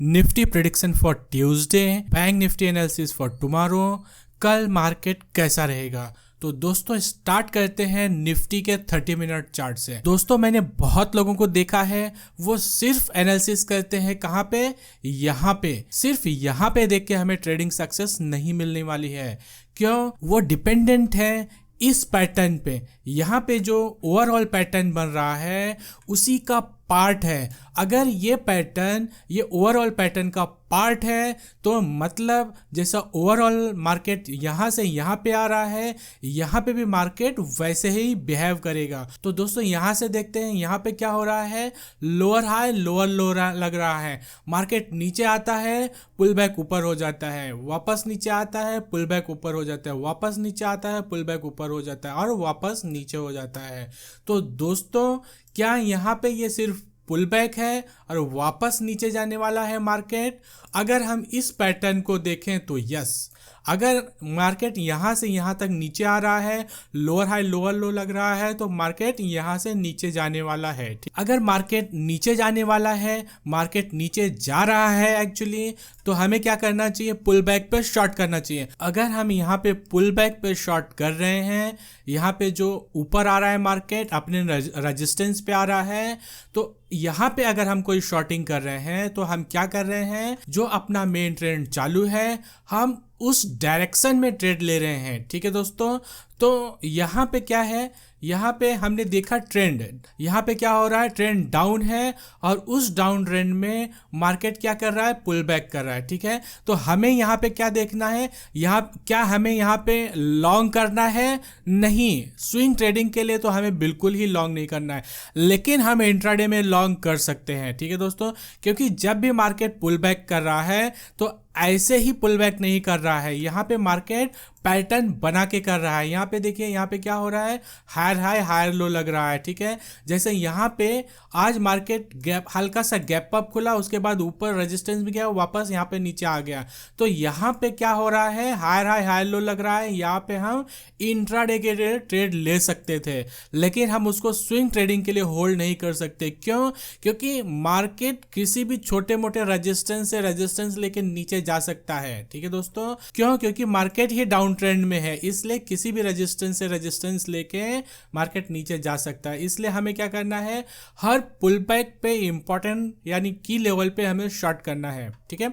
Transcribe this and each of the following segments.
Nifty prediction for Tuesday, bank Nifty analysis for tomorrow, कल market कैसा रहेगा। तो दोस्तों स्टार्ट करते हैं निफ्टी के 30 मिनट चार्ट से। दोस्तों मैंने बहुत लोगों को देखा है वो सिर्फ एनालिसिस करते हैं कहाँ पे, यहाँ पे। सिर्फ यहाँ पे देख के हमें ट्रेडिंग सक्सेस नहीं मिलने वाली है। क्यों? वो डिपेंडेंट है इस पैटर्न पे। यहाँ पे जो ओवरऑल पैटर्न बन रहा है उसी का पार्ट है। अगर ये पैटर्न ये ओवरऑल पैटर्न का पार्ट है तो मतलब जैसा ओवरऑल मार्केट यहाँ से यहाँ पे आ रहा है, यहाँ पे भी मार्केट वैसे ही बिहेव करेगा। तो दोस्तों यहाँ से देखते हैं यहाँ पे क्या हो रहा है, लोअर हाई लोअर लो लग रहा है। मार्केट नीचे आता है, पुल बैक ऊपर हो जाता है, वापस नीचे आता है, पुल बैक ऊपर हो जाता है, वापस नीचे आता है, पुल बैक ऊपर हो जाता है और वापस नीचे हो जाता है। तो दोस्तों क्या यहाँ पे ये सिर्फ पुल बैक है और वापस नीचे जाने वाला है मार्केट? अगर हम इस पैटर्न को देखें तो यस। अगर मार्केट यहाँ से यहाँ तक नीचे आ रहा है, लोअर हाई लोअर लो लग रहा है, तो मार्केट यहाँ से नीचे जाने वाला है। अगर मार्केट नीचे जाने वाला है, मार्केट नीचे जा रहा है एक्चुअली, तो हमें क्या करना चाहिए? पुल बैक पे शॉर्ट करना चाहिए। अगर हम यहाँ पे पुल बैक पे शॉर्ट कर रहे हैं, यहाँ पे जो ऊपर आ रहा है मार्केट अपने रेजिस्टेंस पे आ रहा है, तो यहाँ पे अगर हम कोई शॉर्टिंग कर रहे हैं तो हम क्या कर रहे हैं, जो अपना मेन ट्रेंड चालू है हम उस डायरेक्शन में ट्रेड ले रहे हैं। ठीक है दोस्तों, तो यहाँ पे क्या है, यहाँ पे हमने देखा ट्रेंड, यहाँ पे क्या हो रहा है, ट्रेंड डाउन है और उस डाउन ट्रेंड में मार्केट क्या कर रहा है, पुल बैक कर रहा है। ठीक है, तो हमें यहाँ पे क्या देखना है, यहाँ क्या हमें यहाँ पे लॉन्ग करना है? नहीं, स्विंग ट्रेडिंग के लिए तो हमें बिल्कुल ही लॉन्ग नहीं करना है, लेकिन हम इंट्राडे में लॉन्ग कर सकते हैं। ठीक है दोस्तों, क्योंकि जब भी मार्केट पुल बैक कर रहा है तो ऐसे ही पुल बैक नहीं कर रहा है, यहाँ पे मार्केट पैटर्न बना के कर रहा है। यहाँ पे देखिए यहाँ पे क्या हो रहा है, हायर हाई हायर लो लग रहा है। ठीक है, जैसे यहाँ पे आज मार्केट गैप हल्का सा गैप अप खुला, उसके बाद ऊपर रेजिस्टेंस भी गया, वापस यहाँ पे नीचे आ गया। तो यहाँ पे क्या हो रहा है, हायर हाई हायर लो लग रहा है। यहाँ पे हम इंट्राडे के ट्रेड ले सकते थे, लेकिन हम उसको स्विंग ट्रेडिंग के लिए होल्ड नहीं कर सकते। क्यों? क्योंकि मार्केट किसी भी छोटे मोटे रेजिस्टेंस से रेजिस्टेंस लेके नीचे जा सकता है। ठीक है दोस्तों, क्यों? क्योंकि मार्केट ही डाउन ट्रेंड में है, इसलिए किसी भी रेजिस्टेंस से रेजिस्टेंस लेके मार्केट नीचे जा सकता है। इसलिए हमें क्या करना है, हर पुल बैक पे इंपॉर्टेंट यानी की लेवल पे हमें शॉर्ट करना है। ठीक है,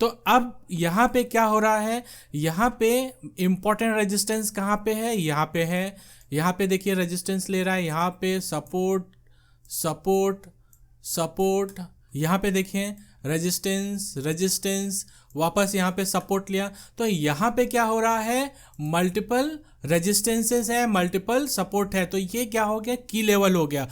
तो अब यहाँ पे क्या हो रहा है, यहाँ पे इंपॉर्टेंट रेजिस्टेंस कहाँ पे है, यहाँ पे है। यहाँ पे देखिए रेजिस्टेंस ले रहा है, यहाँ पे सपोर्ट सपोर्ट सपोर्ट, यहाँ पे देखिए रेजिस्टेंस रेजिस्टेंस, वापस यहाँ पे सपोर्ट लिया। तो यहाँ पे क्या हो रहा है, मल्टीपल रेजिस्टेंसेस है, मल्टीपल सपोर्ट है। तो ये क्या हो गया, की लेवल हो गया।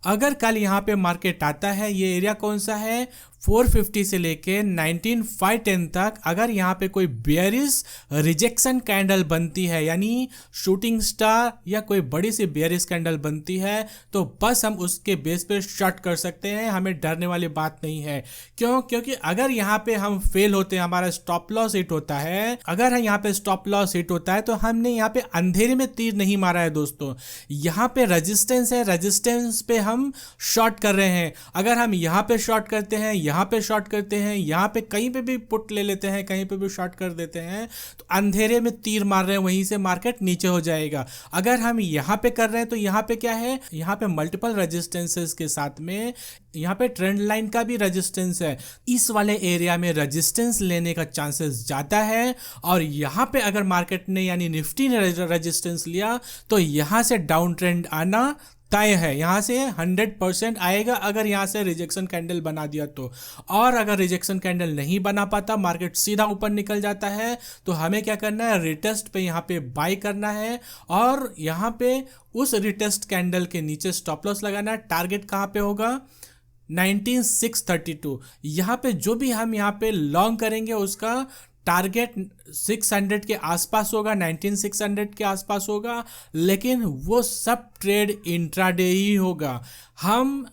अगर कल यहाँ पे मार्केट आता है, ये एरिया कौन सा है, 450 से लेके 19510 तक, अगर यहाँ पे कोई बेयरिश रिजेक्शन कैंडल बनती है, यानी शूटिंग स्टार या कोई बड़ी सी बेयरिश कैंडल बनती है, तो बस हम उसके बेस पे शॉर्ट कर सकते हैं, हमें डरने वाली बात नहीं है। क्यों? क्योंकि अगर यहाँ पे हम फेल होते हैं, हमारा स्टॉप लॉस हिट होता है, अगर यहाँ पे स्टॉप लॉस हिट होता है तो हमने यहाँ पे अंधेरे में तीर नहीं मारा है दोस्तों। यहाँ पे रेजिस्टेंस है, रेजिस्टेंस पे हम शॉर्ट कर रहे हैं। अगर हम यहाँ पे शॉर्ट करते हैं, यहाँ पे शॉर्ट करते हैं, यहाँ पे कहीं पे भी पुट ले लेते हैं, कहीं पे भी शॉर्ट कर देते हैं, तो अंधेरे में तीर मार रहे हैं, वहीं से मार्केट नीचे हो जाएगा। अगर हम यहाँ पे कर रहे हैं तो यहाँ पे क्या है, यहाँ पे मल्टीपल रेजिस्टेंसेस के साथ में यहाँ पे ट्रेंड लाइन का भी रेजिस्टेंस है। इस वाले एरिया में रेजिस्टेंस लेने का चांसेस ज़्यादा है, और यहाँ पे अगर मार्केट ने यानी निफ्टी ने रेजिस्टेंस लिया तो यहाँ से डाउन ट्रेंड आना तय है, यहाँ से 100% आएगा अगर यहाँ से रिजेक्शन कैंडल बना दिया तो। और अगर रिजेक्शन कैंडल नहीं बना पाता, मार्केट सीधा ऊपर निकल जाता है, तो हमें क्या करना है, रिटेस्ट पे यहाँ पे बाई करना है और यहाँ पे उस रिटेस्ट कैंडल के नीचे स्टॉप लॉस लगाना है। टारगेट कहाँ पे होगा, 19632। यहाँ पे जो भी हम यहाँ पे लॉन्ग करेंगे उसका टारगेट 600 के आसपास होगा, 19600 के आसपास होगा, लेकिन वो सब ट्रेड इंट्राडे ही होगा। हम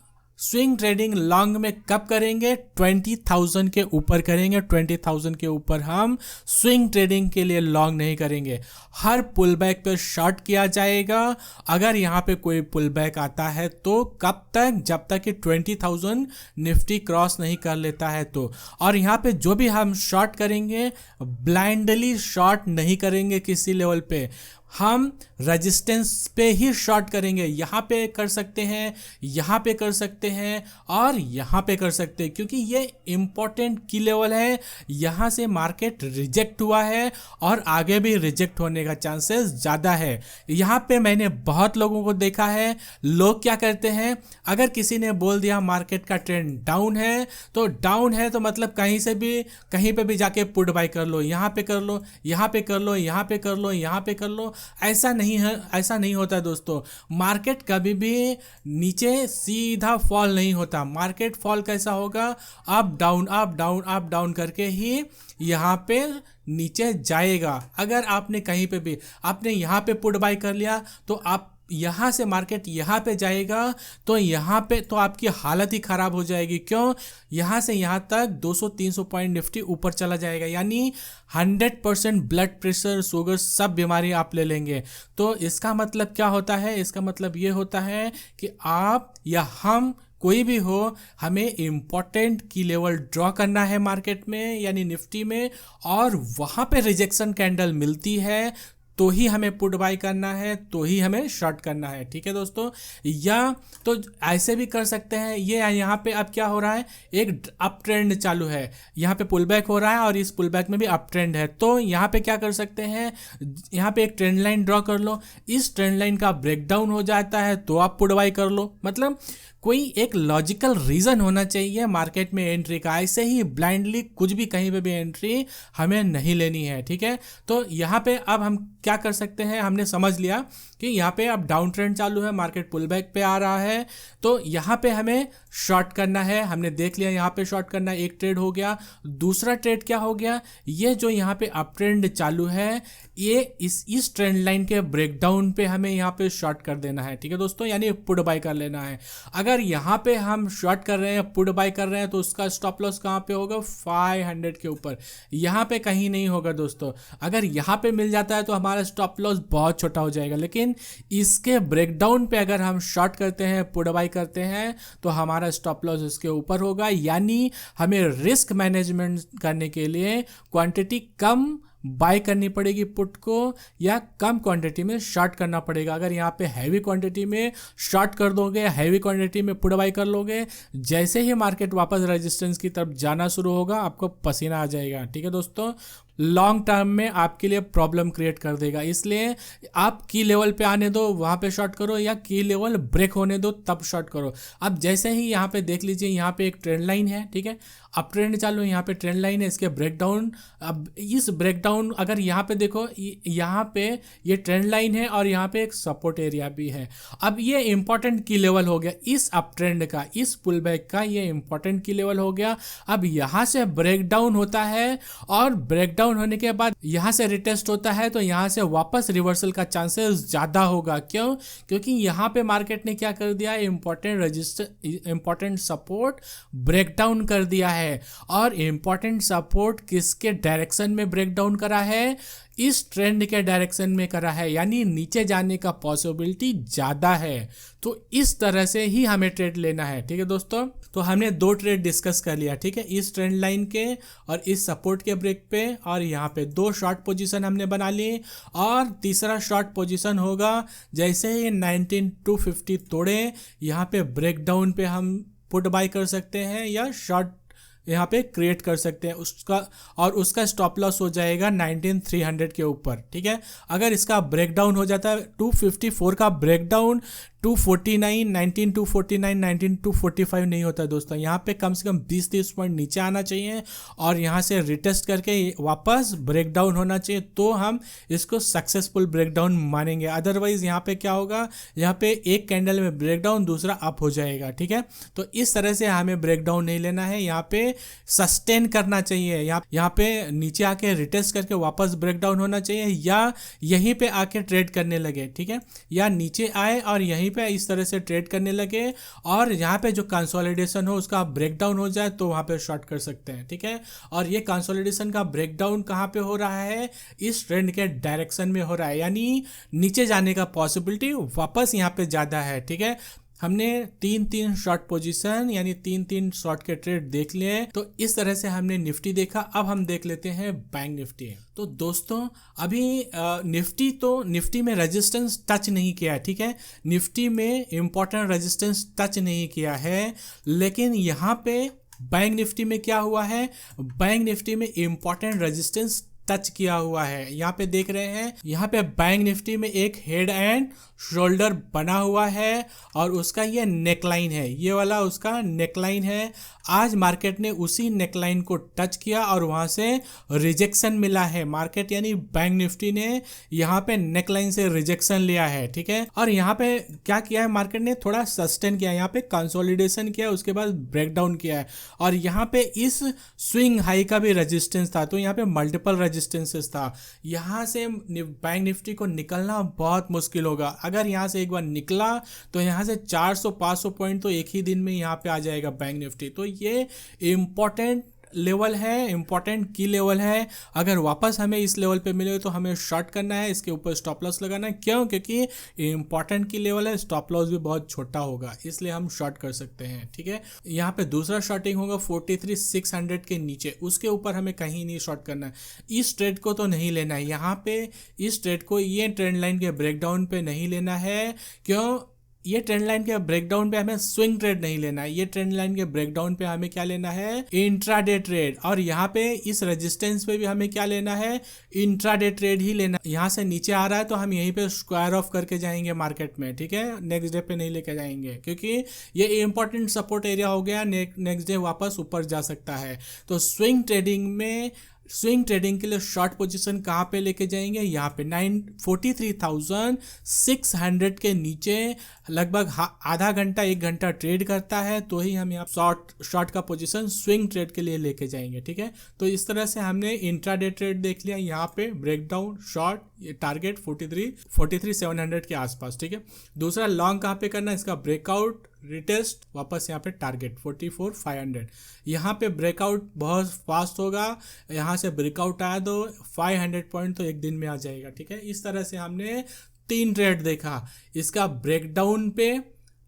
स्विंग ट्रेडिंग लॉन्ग में कब करेंगे? 20,000 के ऊपर करेंगे। 20,000 के ऊपर हम स्विंग ट्रेडिंग के लिए लॉन्ग नहीं करेंगे। हर पुल बैक पे शॉर्ट किया जाएगा। अगर यहाँ पे कोई पुल बैक आता है तो कब तक? जब तक कि 20,000 निफ्टी क्रॉस नहीं कर लेता है तो। और यहाँ पे जो भी हम शॉर्ट करेंगे, ब्लाइंडली शॉर्ट नहीं करेंगे किसी लेवल पे, हम रेजिस्टेंस पे ही शॉर्ट करेंगे। यहाँ पे कर सकते हैं, यहाँ पे कर सकते हैं और यहाँ पे कर सकते हैं, क्योंकि ये इम्पोर्टेंट की लेवल है। यहाँ से मार्केट रिजेक्ट हुआ है और आगे भी रिजेक्ट होने का चांसेस ज़्यादा है। यहाँ पे मैंने बहुत लोगों को देखा है, लोग क्या करते हैं, अगर किसी ने बोल दिया मार्केट का ट्रेंड डाउन है तो डाउन है तो मतलब कहीं से भी कहीं पे भी जाके पुट बाय कर लो, यहाँ पे कर लो, यहाँ पे कर लो, यहाँ पे कर लो, यहाँ पे कर लो। ऐसा नहीं है, ऐसा नहीं होता दोस्तों। मार्केट कभी भी नीचे सीधा फॉल नहीं होता। मार्केट फॉल कैसा होगा? Up down up down up down करके ही यहाँ पे नीचे जाएगा। अगर आपने कहीं पे भी आपने यहाँ पे पुट बाय कर लिया तो आप यहाँ से मार्केट यहाँ पे जाएगा तो यहाँ पे तो आपकी हालत ही ख़राब हो जाएगी। क्यों? यहाँ से यहाँ तक 200-300 पॉइंट निफ्टी ऊपर चला जाएगा, यानी 100% ब्लड प्रेशर, शुगर, सब बीमारी आप ले लेंगे। तो इसका मतलब क्या होता है? इसका मतलब ये होता है कि आप या हम कोई भी हो, हमें इम्पोर्टेंट की लेवल ड्रॉ करना है मार्केट में यानी निफ्टी में, और वहाँ पे रिजेक्शन कैंडल मिलती है तो ही हमें पुट बाय करना है, तो ही हमें शॉर्ट करना है। ठीक है दोस्तों। या तो ऐसे भी कर सकते हैं। ये यहाँ पे अब क्या हो रहा है, एक अप ट्रेंड चालू है, यहाँ पे पुल बैक हो रहा है और इस पुल बैक में भी अप ट्रेंड है। तो यहाँ पे क्या कर सकते हैं, यहाँ पे एक ट्रेंड लाइन ड्रॉ कर लो। इस ट्रेंड लाइन का ब्रेकडाउन हो जाता है तो आप पुट बाय कर लो। मतलब कोई एक लॉजिकल रीज़न होना चाहिए मार्केट में एंट्री का। ऐसे ही ब्लाइंडली कुछ भी कहीं पे भी एंट्री हमें नहीं लेनी है। ठीक है। तो यहाँ पे अब हम क्या कर सकते हैं, हमने समझ लिया कि यहाँ पे अब डाउन ट्रेंड चालू है, मार्केट पुल बैक पे आ रहा है, तो यहाँ पे हमें शॉर्ट करना है। हमने देख लिया यहाँ पे शॉर्ट करना, एक ट्रेड हो गया। दूसरा ट्रेड क्या हो गया, ये जो यहाँ पे अप ट्रेंड चालू है, ये इस ट्रेंड लाइन के ब्रेकडाउन पे हमें यहाँ पे शॉर्ट कर देना है। ठीक है दोस्तों, यानी पुट बाय कर लेना है। अगर यहाँ पे हम शॉर्ट कर रहे हैं, पुट बाय कर रहे हैं, तो उसका स्टॉप लॉस कहाँ पे होगा, 500 के ऊपर, यहाँ पे कहीं नहीं होगा दोस्तों। अगर यहाँ पे मिल जाता है तो हमारा स्टॉप लॉस बहुत छोटा हो जाएगा, लेकिन इसके ब्रेकडाउन पे अगर हम शॉर्ट करते हैं, पुट बाय करते हैं, तो हमारा स्टॉप लॉस इसके ऊपर होगा। यानी हमें रिस्क मैनेजमेंट करने के लिए क्वांटिटी कम बाय करनी पड़ेगी पुट को, या कम क्वांटिटी में शॉर्ट करना पड़ेगा। अगर यहाँ पे हैवी क्वांटिटी में शॉर्ट कर दोगे, हैवी क्वांटिटी में पुट बाय कर लोगे, जैसे ही मार्केट वापस रेजिस्टेंस की तरफ जाना शुरू होगा, आपको पसीना आ जाएगा। ठीक है दोस्तों, लॉन्ग टर्म में आपके लिए प्रॉब्लम क्रिएट कर देगा। इसलिए आप की लेवल पे आने दो, वहाँ पे शॉर्ट करो, या की लेवल ब्रेक होने दो तब शॉर्ट करो। अब जैसे ही यहाँ पे देख लीजिए, यहाँ पे एक ट्रेंड लाइन है, ठीक है, अब ट्रेंड चालू है, यहाँ पे ट्रेंड लाइन है, इसके ब्रेकडाउन, अब इस ब्रेकडाउन अगर यहाँ पे देखो, यहाँ पे ये ट्रेंड लाइन है और यहाँ पे एक सपोर्ट एरिया भी है। अब ये इंपॉर्टेंट की लेवल हो गया इस अप ट्रेंड का, इस पुल बैक का, ये इंपॉर्टेंट की लेवल हो गया। अब यहाँ से ब्रेकडाउन होता है और ब्रेकडाउन होने के बाद यहाँ से रिटेस्ट होता है, तो यहाँ से वापस रिवर्सल का चांसेस ज़्यादा होगा। क्यों? क्योंकि यहाँ पे मार्केट ने क्या कर दिया, इंपॉर्टेंट सपोर्ट ब्रेकडाउन कर दिया है। और इंपॉर्टेंट सपोर्ट किसके डायरेक्शन में ब्रेकडाउन करा है, इस ट्रेंड के डायरेक्शन में करा है, यानी नीचे जाने का पॉसिबिलिटी ज़्यादा है। तो इस तरह से ही हमें ट्रेड लेना है। ठीक है दोस्तों, तो हमने दो ट्रेड डिस्कस कर लिया, ठीक है, इस ट्रेंड लाइन के और इस सपोर्ट के ब्रेक पे, और यहाँ पे दो शॉर्ट पोजीशन हमने बना ली। और तीसरा शॉर्ट पोजीशन होगा जैसे ही 19,250 तोड़े, यहाँ पे ब्रेकडाउन पे हम पुट बाय कर सकते हैं या शॉर्ट यहाँ पे क्रिएट कर सकते हैं उसका, और उसका स्टॉप लॉस हो जाएगा 19,300 के ऊपर। ठीक है, अगर इसका ब्रेकडाउन हो जाता है 254 का ब्रेकडाउन, 249, 19,249, 19,245 नहीं होता दोस्तों। यहाँ पे कम से कम 20-30 पॉइंट नीचे आना चाहिए और यहाँ से रिटेस्ट करके वापस ब्रेकडाउन होना चाहिए, तो हम इसको सक्सेसफुल ब्रेकडाउन मानेंगे। अदरवाइज यहाँ पे क्या होगा, यहाँ पे एक कैंडल में ब्रेकडाउन, दूसरा अप हो जाएगा। ठीक है, तो इस तरह से हमें ब्रेकडाउन नहीं लेना है, यहाँ पे सस्टेन करना चाहिए। यहाँ पे नीचे आके रिटेस्ट करके वापस ब्रेकडाउन होना चाहिए, या यहीं पे आके ट्रेड करने लगे। ठीक है, या नीचे आए और यहीं पे इस तरह से ट्रेड करने लगे और यहाँ पे जो कंसोलिडेशन हो उसका ब्रेकडाउन हो जाए तो वहाँ पे शॉर्ट कर सकते हैं, ठीक है। और ये कंसोलिडेशन का ब्रेकडाउन कहाँ पे हो रहा है, इस ट्रेंड के डायरेक्शन में हो रहा है, यानी नीचे जाने का पॉसिबिलिटी वापस यहाँ पे ज़्यादा है, ठीक है। हमने 3 शॉर्ट पोजीशन यानी 3 शॉर्ट के ट्रेड देख लिए। तो इस तरह से हमने निफ्टी देखा। अब हम देख लेते हैं बैंक निफ्टी। तो दोस्तों अभी निफ्टी में रेजिस्टेंस टच नहीं किया है, ठीक है। निफ्टी में इंपॉर्टेंट रेजिस्टेंस टच नहीं किया है, लेकिन यहाँ पे बैंक निफ्टी में क्या हुआ है, बैंक निफ्टी में इंपॉर्टेंट रेजिस्टेंस टच किया हुआ है। यहाँ पे देख रहे हैं, यहाँ पे बैंक निफ्टी में एक हेड एंड शोल्डर बना हुआ है और उसका ये नेकलाइन है, ये वाला उसका नेकलाइन है। आज मार्केट ने उसी नेकलाइन को टच किया और वहाँ से रिजेक्शन मिला है। मार्केट यानी बैंक निफ्टी ने यहाँ पे नेकलाइन से रिजेक्शन लिया है, ठीक है। और यहाँ पे क्या किया है, मार्केट ने थोड़ा सस्टेन किया, यहाँ पे कंसोलिडेशन किया, उसके बाद ब्रेकडाउन किया है। और यहाँ पे इस स्विंग हाई का भी रेजिस्टेंस था, तो यहाँ पे मल्टीपल रेजिस्टेंसेस था। यहाँ से बैंक निफ्टी को निकलना बहुत मुश्किल होगा। अगर यहाँ से एक बार निकला तो यहाँ से 400-500 पॉइंट तो एक ही दिन में यहाँ पे आ जाएगा बैंक निफ्टी। तो ये इम्पोर्टेंट लेवल है, इम्पोर्टेंट की लेवल है। अगर वापस हमें इस लेवल पे मिले तो हमें शॉर्ट करना है, इसके ऊपर स्टॉप लॉस लगाना है। क्यों? क्योंकि इम्पोर्टेंट की लेवल है, स्टॉप लॉस भी बहुत छोटा होगा, इसलिए हम शॉर्ट कर सकते हैं, ठीक है। यहाँ पे दूसरा शॉर्टिंग होगा 43,600 के नीचे, उसके ऊपर हमें कहीं नहीं शॉर्ट करना है। इस ट्रेड को तो नहीं लेना है, यहाँ पे इस ट्रेड को ये ट्रेंड लाइन के ब्रेकडाउन पे नहीं लेना है। क्यों? ये ट्रेंड लाइन के ब्रेकडाउन पे हमें स्विंग ट्रेड नहीं लेना है, ये ट्रेंड लाइन के ब्रेकडाउन पे हमें क्या लेना है, इंट्राडे ट्रेड। और यहाँ पे इस रेजिस्टेंस पे भी हमें क्या लेना है, इंट्राडे ट्रेड ही लेना। यहाँ से नीचे आ रहा है तो हम यहीं पे स्क्वायर ऑफ करके जाएंगे मार्केट में, ठीक है। नेक्स्ट डे पे नहीं लेके जाएंगे, क्योंकि ये इंपॉर्टेंट सपोर्ट एरिया हो गया, नेक्स्ट डे वापस ऊपर जा सकता है। तो स्विंग ट्रेडिंग के लिए शॉर्ट पोजीशन कहाँ पे लेके जाएंगे, यहाँ पे 43,600 के नीचे लगभग आधा घंटा 1 घंटा ट्रेड करता है तो ही हम यहाँ शॉर्ट का पोजीशन स्विंग ट्रेड के लिए लेके जाएंगे, ठीक है। तो इस तरह से हमने इंट्राडे ट्रेड देख लिया, यहाँ पे ब्रेकडाउन शॉर्ट, ये टारगेट 43,700 के आसपास, ठीक है। दूसरा लॉन्ग कहाँ पे करना है, इसका ब्रेकआउट रिटेस्ट, वापस यहाँ पे टारगेट 44,500। यहाँ पे ब्रेकआउट बहुत फास्ट होगा, यहाँ से ब्रेकआउट आया तो 500 पॉइंट तो एक दिन में आ जाएगा, ठीक है। इस तरह से हमने 3 ट्रेड देखा। इसका ब्रेकडाउन पे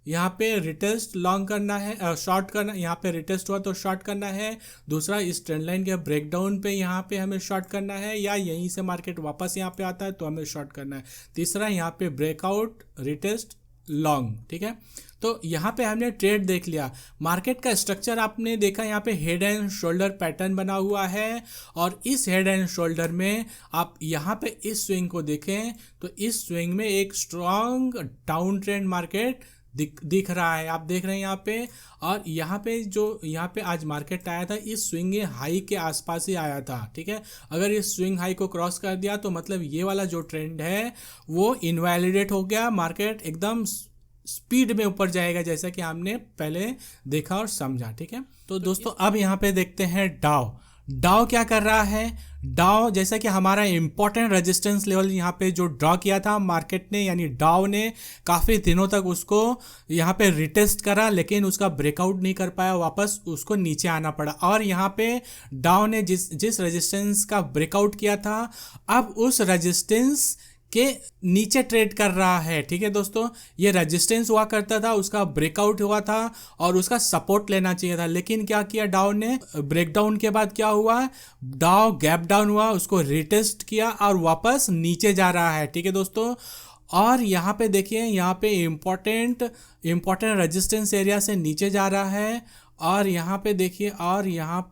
यहाँ पे रिटेस्ट लॉन्ग करना है, शॉर्ट करना, यहाँ पे रिटेस्ट हुआ तो शॉर्ट करना है। दूसरा इस ट्रेंड लाइन के ब्रेकडाउन पे यहाँ पे हमें शॉर्ट करना है, या यहीं से मार्केट वापस यहाँ पे आता है तो हमें शॉर्ट करना है। तीसरा यहाँ पे ब्रेकआउट रिटेस्ट लॉन्ग, ठीक है। तो यहाँ पे हमने ट्रेड देख लिया। मार्केट का स्ट्रक्चर आपने देखा, यहाँ पे हेड एंड शोल्डर पैटर्न बना हुआ है और इस हेड एंड शोल्डर में आप यहाँ पे इस स्विंग को देखें तो इस स्विंग में एक स्ट्रॉन्ग डाउन ट्रेंड मार्केट दिख रहा है, आप देख रहे हैं यहाँ पे। और यहाँ पे आज मार्केट आया था इस स्विंग हाई के आसपास ही आया था, ठीक है। अगर इस स्विंग हाई को क्रॉस कर दिया तो मतलब ये वाला जो ट्रेंड है वो इनवैलिडेट हो गया, मार्केट एकदम स्पीड में ऊपर जाएगा, जैसा कि हमने पहले देखा और समझा, ठीक है। तो दोस्तों अब यहाँ पे देखते हैं डाउ क्या कर रहा है। डाउ जैसा कि हमारा इंपॉर्टेंट रेजिस्टेंस लेवल यहाँ पे जो ड्रॉ किया था मार्केट ने, यानी डाउ ने काफ़ी दिनों तक उसको यहाँ पे रिटेस्ट करा, लेकिन उसका ब्रेकआउट नहीं कर पाया, वापस उसको नीचे आना पड़ा। और यहाँ पे डाउ ने जिस रेजिस्टेंस का ब्रेकआउट किया था, अब उस रेजिस्टेंस के नीचे ट्रेड कर रहा है, ठीक है दोस्तों। ये रेजिस्टेंस हुआ करता था, उसका ब्रेकआउट हुआ था और उसका सपोर्ट लेना चाहिए था, लेकिन क्या किया डाउ ने, ब्रेकडाउन के बाद क्या हुआ, डाउ गैप डाउन हुआ, उसको रिटेस्ट किया और वापस नीचे जा रहा है, ठीक है दोस्तों। और यहाँ पे देखिए, यहाँ पे इम्पोर्टेंट रेजिस्टेंस एरिया से नीचे जा रहा है। और यहाँ पे देखिए, और यहाँ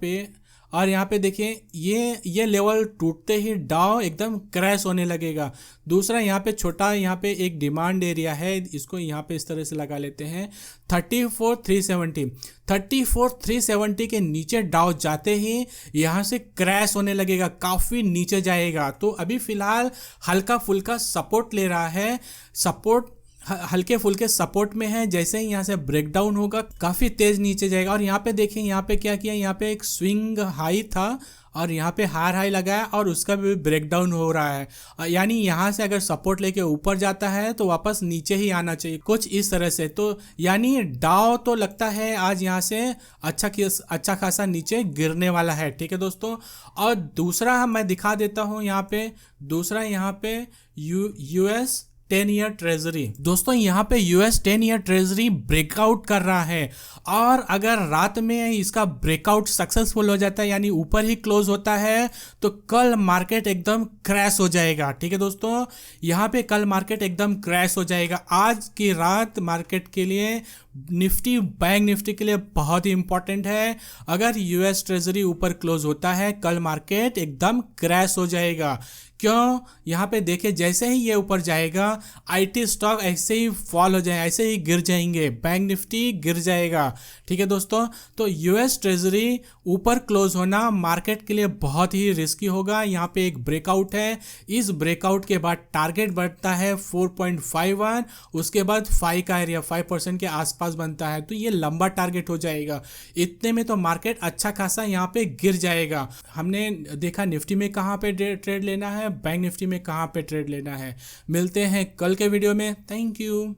पे देखिए ये लेवल टूटते ही डाउ एकदम क्रैश होने लगेगा। दूसरा यहाँ पे छोटा, यहाँ पे एक डिमांड एरिया है, इसको यहाँ पे इस तरह से लगा लेते हैं 34,370 के नीचे डाउ जाते ही यहाँ से क्रैश होने लगेगा, काफ़ी नीचे जाएगा। तो अभी फिलहाल हल्का फुल्का सपोर्ट ले रहा है, सपोर्ट हल्के फुल्के सपोर्ट में है। जैसे ही यहाँ से ब्रेकडाउन होगा काफी तेज नीचे जाएगा। और यहाँ पे देखिए यहाँ पे क्या किया, यहाँ पे एक स्विंग हाई था और यहाँ पे हायर हाई लगाया और उसका भी ब्रेकडाउन हो रहा है। यानी यहाँ से अगर सपोर्ट लेके ऊपर जाता है तो वापस नीचे ही आना चाहिए, कुछ इस तरह से। तो यानी डाउ तो लगता है आज यहाँ से अच्छा खासा नीचे गिरने वाला है। ठीक है दोस्तों। और दूसरा मैं दिखा देता हूँ यहाँ पे, दूसरा यहाँ पे यूएस 10 ईयर ट्रेजरी। दोस्तों यहाँ पे यूएस 10 ईयर ट्रेजरी ब्रेकआउट कर रहा है और अगर रात में इसका ब्रेकआउट सक्सेसफुल हो जाता है यानी ऊपर ही क्लोज होता है तो कल मार्केट एकदम क्रैश हो जाएगा। ठीक है दोस्तों, यहाँ पे कल मार्केट एकदम क्रैश हो जाएगा। आज की रात मार्केट के लिए निफ्टी, बैंक निफ्टी के लिए बहुत ही इंपॉर्टेंट है। अगर यूएस ट्रेजरी ऊपर क्लोज होता है कल मार्केट एकदम क्रैश हो जाएगा। क्यों? यहाँ पे देखिए जैसे ही ये ऊपर जाएगा आईटी स्टॉक ऐसे ही फॉल हो जाए, ऐसे ही गिर जाएंगे, बैंक निफ्टी गिर जाएगा। ठीक है दोस्तों, तो यूएस ट्रेजरी ऊपर क्लोज होना मार्केट के लिए बहुत ही रिस्की होगा। यहाँ पे एक ब्रेकआउट है, इस ब्रेकआउट के बाद टारगेट बढ़ता है 4.51, उसके बाद 5 का एरिया 5% के आसपास बनता है, तो ये लंबा टारगेट हो जाएगा। इतने में तो मार्केट अच्छा खासा यहाँ पे गिर जाएगा। हमने देखा निफ्टी में कहाँ पे ट्रेड लेना है, बैंक निफ्टी में कहाँ पे ट्रेड लेना है। मिलते हैं कल के वीडियो में। Thank you.